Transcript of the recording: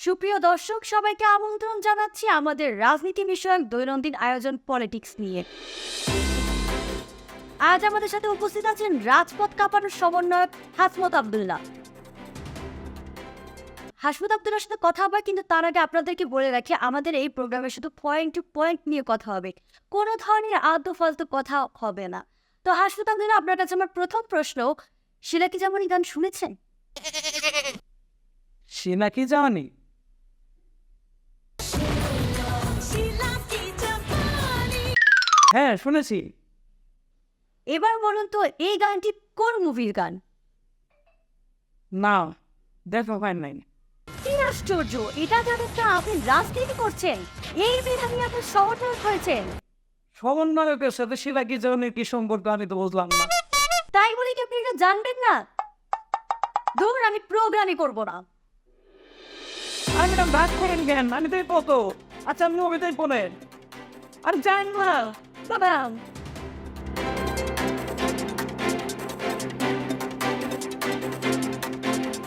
সুপ্রিয় দর্শক, সবাইকে আমন্ত্রণ জানাচ্ছি আমাদের রাজনীতি বিষয়ক দৈনন্দিন আয়োজন পলিটিক্স নিয়ে। আজ আমাদের সাথে উপস্থিত আছেন রাজপথ কাঁপানোর সমন্বয়ক হাসমত আব্দুল্লাহ। হাসমত আব্দুল্লাহর সাথে কথা হবে, কিন্তু তার আগে আপনাদেরকে বলে রাখি আমাদের এই প্রোগ্রামে শুধু পয়েন্ট টু পয়েন্ট নিয়ে কথা হবে, কোনো ধরনের আলতু ফালতু কথা হবে না। তো হাসমত আব্দুল্লাহ, আপনার কাছে আমার প্রথম প্রশ্ন, শিলা কি জামানি গান শুনেছেন? শিলা কি জানি? হ্যাঁ, শুনেছি। এবার বলুন তো, এই গানটি কোন মুভির গান? না, দেখা হয় নাই। কি আশ্চর্য, এটা জানেন না আপনি রাজনীতি করছেন, এই বিধানে আপনি সমর্থক হয়েছেন। সমন্বয়কের সাথে শিলা কি জানি কি সম্পর্ক আমি তো বুঝলাম না। তাই বলে কি আপনি এটা জানবেন না? ধরুন, আমি প্রোগ্রামই করবো না। আমি ম্যাডাম রাগ করেন কেন? আমি তো কত আচ্ছা, আপনি ওবেটাই বলেন। আর জান না দাদা।